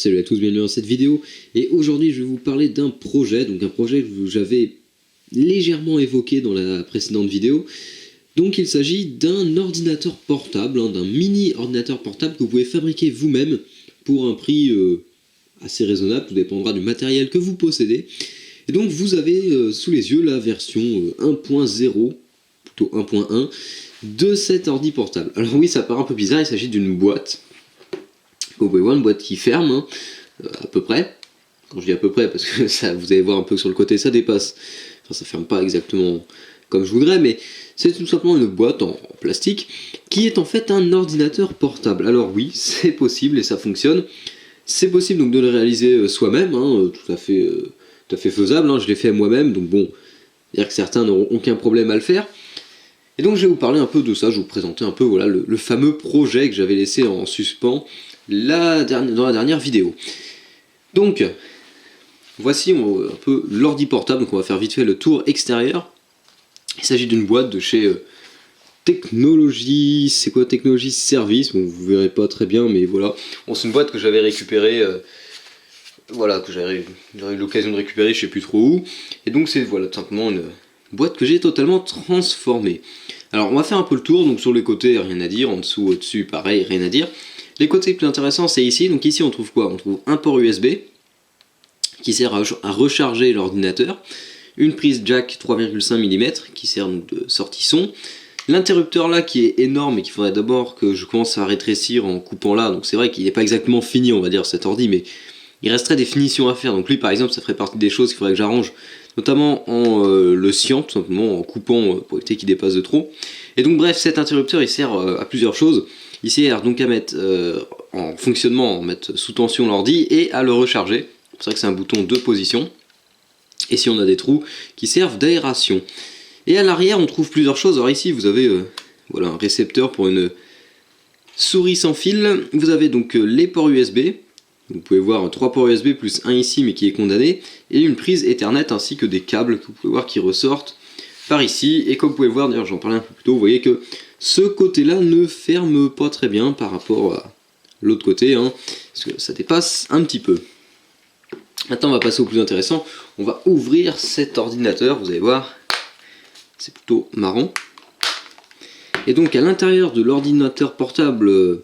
Salut à tous, bienvenue dans cette vidéo. Et aujourd'hui, je vais vous parler d'un projet, donc un projet que j'avais légèrement évoqué dans la précédente vidéo. Donc il s'agit d'un ordinateur portable, d'un mini ordinateur portable que vous pouvez fabriquer vous-même pour un prix assez raisonnable, tout dépendra du matériel que vous possédez. Et donc vous avez sous les yeux la version 1.0, plutôt 1.1, de cet ordi portable. Alors oui, ça paraît un peu bizarre, il s'agit d'une boîte. Vous pouvez voir une boîte qui ferme, à peu près. Quand je dis à peu près, parce que ça, vous allez voir un peu sur le côté, ça dépasse. Enfin, ça ferme pas exactement comme je voudrais, mais c'est tout simplement une boîte en plastique qui est en fait un ordinateur portable. Alors oui, c'est possible et ça fonctionne. C'est possible donc de le réaliser soi-même, tout à fait faisable. Je l'ai fait moi-même, donc bon, dire que certains n'auront aucun problème à le faire. Et donc je vais vous parler un peu de ça, je vais vous présenter un peu voilà, le fameux projet que j'avais laissé en suspens dans la dernière vidéo. Donc, voici un peu l'ordi portable, donc on va faire vite fait le tour extérieur. Il s'agit d'une boîte de chez Technologie, c'est quoi Technologie Service, bon, vous verrez pas très bien, mais voilà. Bon, c'est une boîte que j'avais récupérée, que j'avais eu l'occasion de récupérer, je sais plus trop où. Et donc c'est voilà, tout simplement une boîte que j'ai totalement transformée. Alors on va faire un peu le tour, donc sur les côtés rien à dire, en dessous, au-dessus pareil, rien à dire. Les côtés les plus intéressants c'est ici, donc ici on trouve quoi? On trouve un port USB qui sert à recharger l'ordinateur, une prise jack 3,5 mm qui sert donc de sortie son, l'interrupteur là qui est énorme et qu'il faudrait d'abord que je commence à rétrécir en coupant là, donc c'est vrai qu'il n'est pas exactement fini on va dire cet ordi, mais il resterait des finitions à faire, donc lui par exemple ça ferait partie des choses qu'il faudrait que j'arrange, notamment en le sciant, tout simplement en coupant pour éviter qu'il dépasse de trop. Et donc bref, cet interrupteur il sert à plusieurs choses. Il sert donc à mettre en fonctionnement, à mettre sous tension l'ordi et à le recharger. C'est vrai que c'est un bouton de position. Et si on a des trous qui servent d'aération. Et à l'arrière on trouve plusieurs choses. Alors ici vous avez voilà, un récepteur pour une souris sans fil. Vous avez donc les ports USB. Vous pouvez voir 3 ports USB plus un ici mais qui est condamné. Et une prise Ethernet ainsi que des câbles que vous pouvez voir qui ressortent par ici. Et comme vous pouvez voir, d'ailleurs j'en parlais un peu plus tôt, vous voyez que ce côté-là ne ferme pas très bien par rapport à l'autre côté, parce que ça dépasse un petit peu. Maintenant on va passer au plus intéressant, on va ouvrir cet ordinateur, vous allez voir, c'est plutôt marrant. Et donc à l'intérieur de l'ordinateur portable,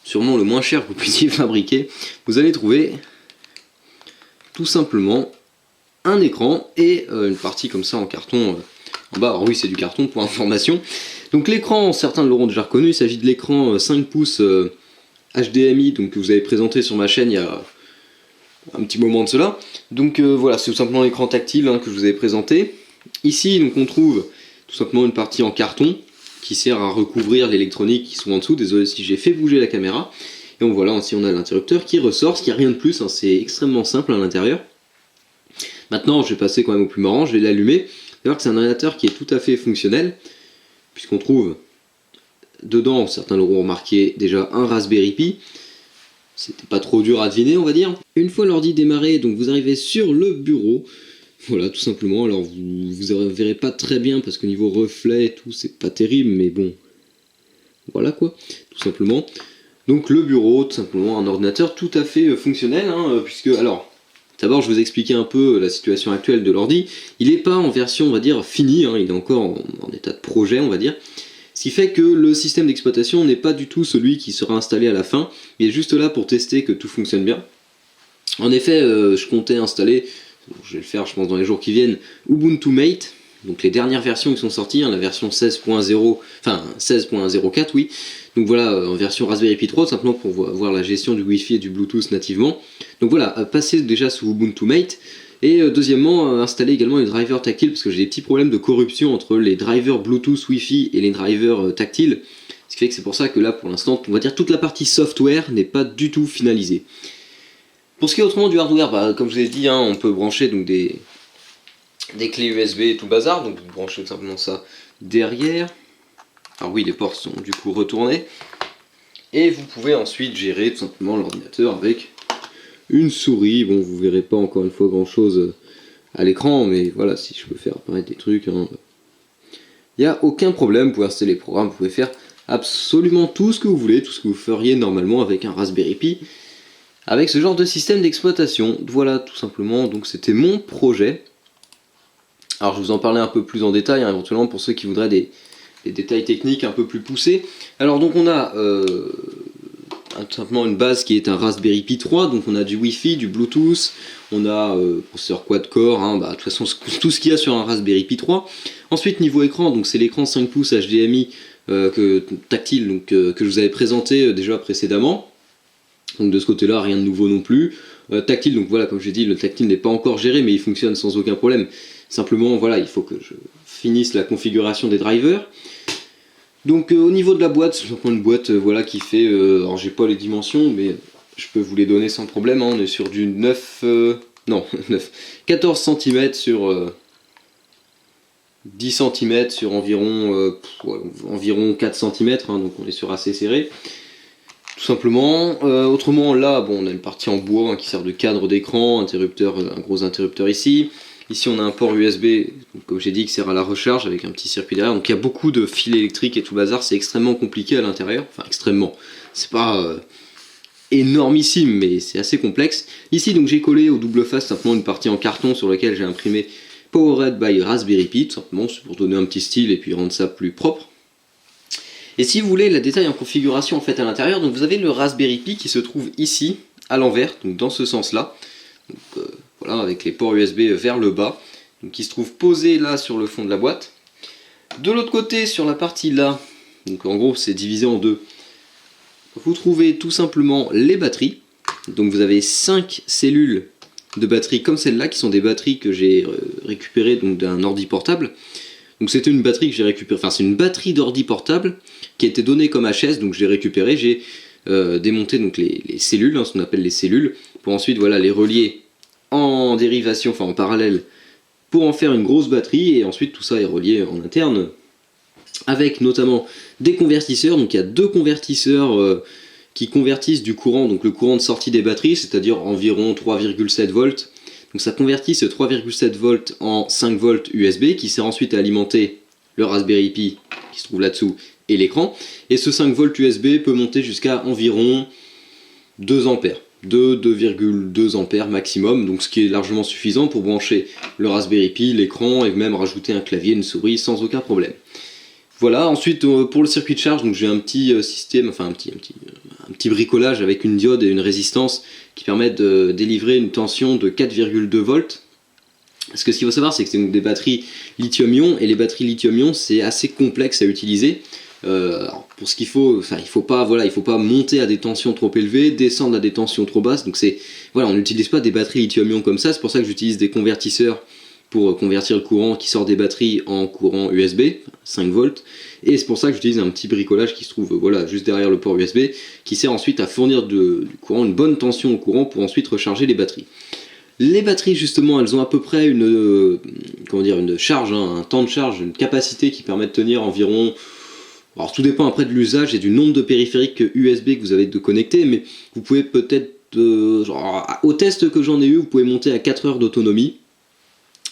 sûrement le moins cher que vous puissiez fabriquer, vous allez trouver tout simplement un écran et une partie comme ça en carton en bas. Alors oui, c'est du carton pour information. Donc l'écran, certains l'auront déjà reconnu, il s'agit de l'écran 5 pouces HDMI donc, que vous avez présenté sur ma chaîne il y a un petit moment de cela. Donc voilà, c'est tout simplement l'écran tactile que je vous avais présenté. Ici, donc, on trouve tout simplement une partie en carton qui sert à recouvrir l'électronique qui sont en dessous. Désolé si j'ai fait bouger la caméra. Et donc voilà, ici on a l'interrupteur qui ressort, ce qui n'y a rien de plus, c'est extrêmement simple à l'intérieur. Maintenant, je vais passer quand même au plus marrant, je vais l'allumer. Vous allez voir que c'est un ordinateur qui est tout à fait fonctionnel, puisqu'on trouve dedans, certains l'auront remarqué, déjà un Raspberry Pi. C'était pas trop dur à deviner, on va dire. Une fois l'ordi démarré, donc vous arrivez sur le bureau. Voilà, tout simplement. Alors vous verrez pas très bien parce que niveau reflet et tout, c'est pas terrible, mais bon. Voilà quoi, tout simplement. Donc le bureau, tout simplement, un ordinateur tout à fait fonctionnel, puisque alors. D'abord, je vais vous expliquer un peu la situation actuelle de l'ordi. Il n'est pas en version, on va dire, finie, il est encore en état de projet, on va dire. Ce qui fait que le système d'exploitation n'est pas du tout celui qui sera installé à la fin. Il est juste là pour tester que tout fonctionne bien. En effet, je comptais installer, je vais le faire je pense dans les jours qui viennent, Ubuntu Mate. Donc les dernières versions qui sont sorties, la version 16.0, enfin 16.04 oui. Donc voilà, en version Raspberry Pi 3, simplement pour voir la gestion du Wi-Fi et du Bluetooth nativement. Donc voilà, passez déjà sous Ubuntu Mate. Et deuxièmement, installer également les drivers tactiles, parce que j'ai des petits problèmes de corruption entre les drivers Bluetooth Wi-Fi et les drivers tactiles. Ce qui fait que c'est pour ça que là, pour l'instant, on va dire toute la partie software n'est pas du tout finalisée. Pour ce qui est autrement du hardware, comme je vous ai dit, on peut brancher donc des clés USB et tout le bazar, donc vous branchez tout simplement ça derrière. Alors oui, les ports sont du coup retournés. Et vous pouvez ensuite gérer tout simplement l'ordinateur avec une souris. Bon, vous verrez pas encore une fois grand chose à l'écran, mais voilà, si je peux faire apparaître des trucs, il n'y a aucun problème. Vous pouvez installer les programmes, vous pouvez faire absolument tout ce que vous voulez, tout ce que vous feriez normalement avec un Raspberry Pi avec ce genre de système d'exploitation. Voilà, tout simplement, donc c'était mon projet. Alors je vous en parlais un peu plus en détail, hein, éventuellement pour ceux qui voudraient des détails techniques un peu plus poussés. Alors donc on a tout simplement une base qui est un Raspberry Pi 3, donc on a du Wi-Fi, du Bluetooth, on a processeur quad-core, hein, de toute façon tout ce qu'il y a sur un Raspberry Pi 3. Ensuite niveau écran, donc c'est l'écran 5 pouces HDMI tactile donc, que je vous avais présenté déjà précédemment. Donc de ce côté-là, rien de nouveau non plus. Tactile, donc voilà, comme j'ai dit, le tactile n'est pas encore géré, mais il fonctionne sans aucun problème. Simplement, voilà, il faut que je finisse la configuration des drivers. Donc au niveau de la boîte, c'est une boîte voilà, qui fait, alors j'ai pas les dimensions, mais je peux vous les donner sans problème, hein, on est sur du 14 cm sur 10 cm sur environ 4 cm, hein, donc on est sur assez serré. Tout simplement. Autrement, là, bon, on a une partie en bois hein, qui sert de cadre d'écran, un gros interrupteur ici. Ici, on a un port USB, donc, comme j'ai dit, qui sert à la recharge avec un petit circuit derrière. Donc, il y a beaucoup de fils électriques et tout bazar. C'est extrêmement compliqué à l'intérieur. Enfin, extrêmement. C'est pas énormissime, mais c'est assez complexe. Ici, donc, j'ai collé au double face simplement une partie en carton sur laquelle j'ai imprimé Powered by Raspberry Pi. Tout simplement, c'est pour donner un petit style et puis rendre ça plus propre. Et si vous voulez la détail en configuration en fait à l'intérieur, donc vous avez le Raspberry Pi qui se trouve ici, à l'envers, donc dans ce sens-là. Voilà, avec les ports USB vers le bas, donc qui se trouve posé là sur le fond de la boîte. De l'autre côté, sur la partie là, donc en gros c'est divisé en deux, vous trouvez tout simplement les batteries. Donc vous avez 5 cellules de batteries comme celle-là, qui sont des batteries que j'ai récupérées d'un ordi portable. Donc c'était une batterie que j'ai récupérée, enfin c'est une batterie d'ordi portable qui a été donnée comme HS, donc je l'ai récupérée, j'ai démonté donc les cellules, hein, ce qu'on appelle les cellules, pour ensuite voilà, les relier en dérivation, enfin en parallèle, pour en faire une grosse batterie, et ensuite tout ça est relié en interne, avec notamment des convertisseurs. Donc il y a 2 convertisseurs qui convertissent du courant, donc le courant de sortie des batteries, c'est-à-dire environ 3,7 volts. Donc ça convertit ce 3,7 volts en 5 volts USB qui sert ensuite à alimenter le Raspberry Pi qui se trouve là-dessous et l'écran. Et ce 5 volts USB peut monter jusqu'à environ 2 ampères. 2,2 ampères maximum, donc ce qui est largement suffisant pour brancher le Raspberry Pi, l'écran et même rajouter un clavier, une souris sans aucun problème. Voilà, ensuite pour le circuit de charge, donc j'ai un petit système, enfin un petit bricolage avec une diode et une résistance qui permettent de délivrer une tension de 4,2 volts. Parce que ce qu'il faut savoir, c'est que c'est des batteries lithium-ion, et les batteries lithium-ion c'est assez complexe à utiliser. Pour ce qu'il faut, enfin il faut pas monter à des tensions trop élevées, descendre à des tensions trop basses. Donc on n'utilise pas des batteries lithium-ion comme ça. C'est pour ça que j'utilise des convertisseurs pour convertir le courant qui sort des batteries en courant USB, 5 volts, et c'est pour ça que j'utilise un petit bricolage qui se trouve voilà, juste derrière le port USB, qui sert ensuite à fournir du courant, une bonne tension au courant pour ensuite recharger les batteries. Les batteries justement, elles ont à peu près une charge, hein, un temps de charge, une capacité qui permet de tenir environ, alors tout dépend après de l'usage et du nombre de périphériques USB que vous avez de connecter, mais vous pouvez peut-être, au test que j'en ai eu, vous pouvez monter à 4 heures d'autonomie.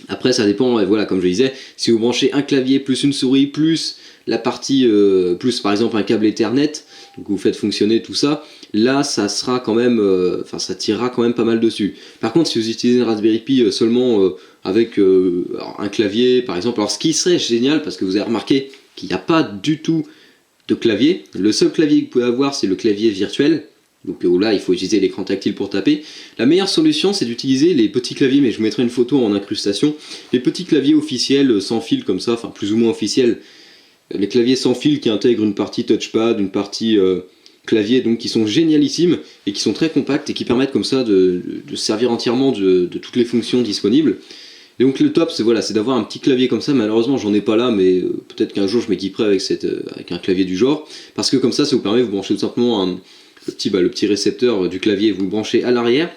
Après ça dépend, voilà, comme je disais, si vous branchez un clavier plus une souris plus la partie plus par exemple un câble Ethernet, donc vous faites fonctionner tout ça, là ça sera quand même, ça tirera quand même pas mal dessus. Par contre si vous utilisez un Raspberry Pi seulement avec un clavier par exemple, alors ce qui serait génial, parce que vous avez remarqué qu'il n'y a pas du tout de clavier, le seul clavier que vous pouvez avoir c'est le clavier virtuel. Donc là il faut utiliser l'écran tactile pour taper. La meilleure solution c'est d'utiliser les petits claviers, mais je vous mettrai une photo en incrustation, les petits claviers officiels sans fil comme ça, enfin plus ou moins officiels, les claviers sans fil qui intègrent une partie touchpad, une partie clavier, donc qui sont génialissimes et qui sont très compacts et qui permettent comme ça de servir entièrement de toutes les fonctions disponibles. Et donc le top c'est d'avoir un petit clavier comme ça. Malheureusement j'en ai pas là, mais peut-être qu'un jour je m'équiperai avec un clavier du genre, parce que comme ça vous permet de vous brancher tout simplement le petit récepteur du clavier, vous le branchez à l'arrière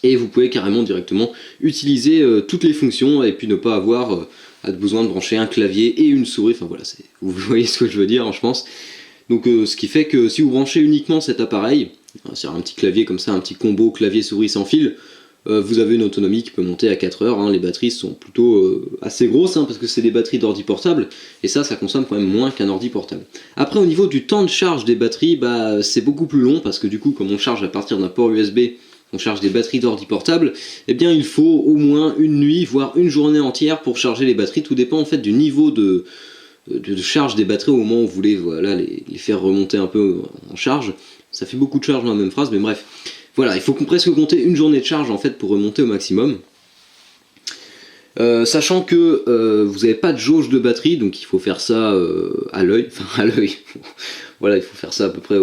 et vous pouvez carrément directement utiliser toutes les fonctions et puis ne pas avoir besoin de brancher un clavier et une souris. Enfin voilà, vous voyez ce que je veux dire, hein, je pense. Donc ce qui fait que si vous branchez uniquement cet appareil, c'est un petit clavier comme ça, un petit combo clavier souris sans fil, vous avez une autonomie qui peut monter à 4 heures, hein. Les batteries sont plutôt assez grosses, hein, parce que c'est des batteries d'ordi portable, et ça consomme quand même moins qu'un ordi portable. Après, au niveau du temps de charge des batteries, bah, c'est beaucoup plus long, parce que du coup, comme on charge à partir d'un port USB, on charge des batteries d'ordi portable, eh bien il faut au moins une nuit, voire une journée entière pour charger les batteries. Tout dépend en fait du niveau de charge des batteries au moment où vous voulez, voilà, les faire remonter un peu en charge. Ça fait beaucoup de charge dans la même phrase, mais bref. Voilà, il faut presque compter une journée de charge en fait pour remonter au maximum. Sachant que vous n'avez pas de jauge de batterie, donc il faut faire ça à l'œil, enfin à l'œil, voilà, il faut faire ça à peu près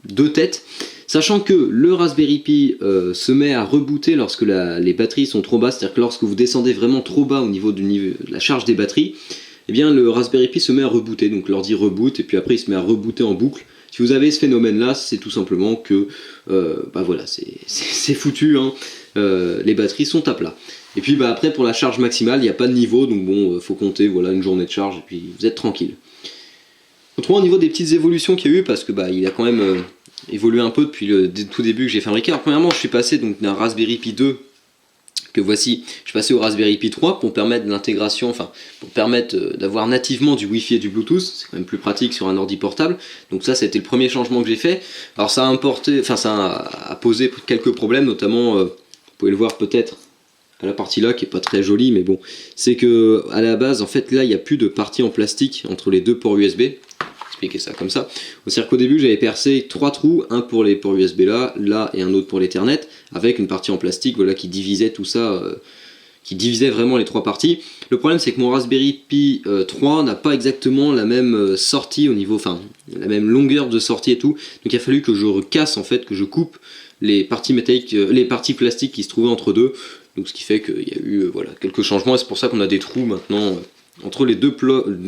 deux têtes. Sachant que le Raspberry Pi se met à rebooter lorsque les batteries sont trop basses, c'est-à-dire que lorsque vous descendez vraiment trop bas au niveau de la charge des batteries, eh bien le Raspberry Pi se met à rebooter, donc l'ordi reboot et puis après il se met à rebooter en boucle. Si vous avez ce phénomène-là, c'est tout simplement que, bah voilà, c'est foutu, hein. Les batteries sont à plat. Et puis bah après pour la charge maximale, il n'y a pas de niveau, donc bon, faut compter voilà une journée de charge et puis vous êtes tranquille. Autrement au niveau des petites évolutions qu'il y a eu, parce que bah il a quand même évolué un peu depuis le tout début que j'ai fabriqué. Alors premièrement, je suis passé donc d'un Raspberry Pi 2 que voici, je suis passé au Raspberry Pi 3 pour permettre l'intégration, enfin pour permettre d'avoir nativement du Wi-Fi et du Bluetooth. C'est quand même plus pratique sur un ordi portable. Donc ça, c'était le premier changement que j'ai fait. Alors ça a importé, enfin ça a posé quelques problèmes, notamment, vous pouvez le voir peut-être à la partie là qui est pas très jolie, mais bon, c'est que à la base, en fait, là, il n'y a plus de partie en plastique entre les deux ports USB. Expliquer ça comme ça. C'est-à-dire qu'au début j'avais percé 3 trous, un pour les ports USB là et un autre pour l'Ethernet, avec une partie en plastique voilà, qui divisait tout ça, qui divisait vraiment les 3 parties. Le problème c'est que mon Raspberry Pi 3 n'a pas exactement la même sortie au niveau, enfin la même longueur de sortie et tout, donc il a fallu que je recasse en fait, que je coupe les parties métalliques, les parties plastiques qui se trouvaient entre deux, donc ce qui fait qu'il y a eu voilà, quelques changements et c'est pour ça qu'on a des trous maintenant entre les deux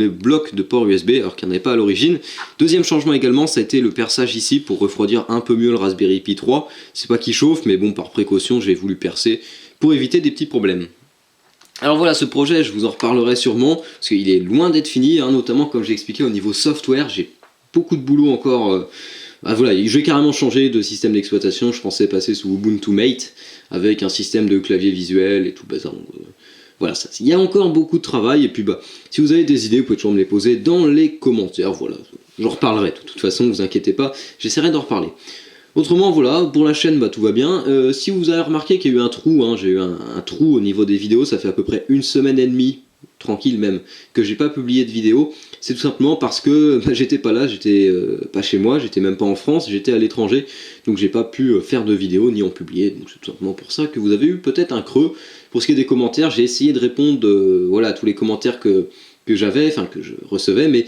blocs de port USB alors qu'il n'y en avait pas à l'origine. Deuxième changement également, ça a été le perçage ici pour refroidir un peu mieux le Raspberry Pi 3. C'est pas qu'il chauffe, mais bon, par précaution j'ai voulu percer pour éviter des petits problèmes. Alors voilà, ce projet je vous en reparlerai sûrement parce qu'il est loin d'être fini, hein, notamment comme j'ai expliqué au niveau software, j'ai beaucoup de boulot encore. Voilà, je vais carrément changer de système d'exploitation. Je pensais passer sous Ubuntu Mate avec un système de clavier visuel et tout bazar. Voilà, il y a encore beaucoup de travail, et puis bah, si vous avez des idées, vous pouvez toujours me les poser dans les commentaires, voilà, j'en reparlerai, de toute façon, ne vous inquiétez pas, j'essaierai d'en reparler. Autrement, voilà, pour la chaîne, bah, tout va bien. Si vous avez remarqué qu'il y a eu un trou, hein, j'ai eu un trou au niveau des vidéos, ça fait à peu près une semaine et demie, tranquille même, que j'ai pas publié de vidéo, c'est tout simplement parce que bah, j'étais pas là, j'étais pas chez moi, j'étais même pas en France, j'étais à l'étranger, donc j'ai pas pu faire de vidéo ni en publier, donc c'est tout simplement pour ça que vous avez eu peut-être un creux. Pour ce qui est des commentaires, j'ai essayé de répondre voilà, à tous les commentaires que j'avais, enfin que je recevais, mais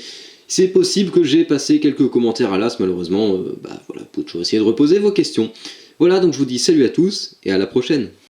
c'est possible que j'ai passé quelques commentaires à l'as, malheureusement, bah voilà, vous pouvez toujours essayer de reposer vos questions. Voilà, donc je vous dis salut à tous et à la prochaine.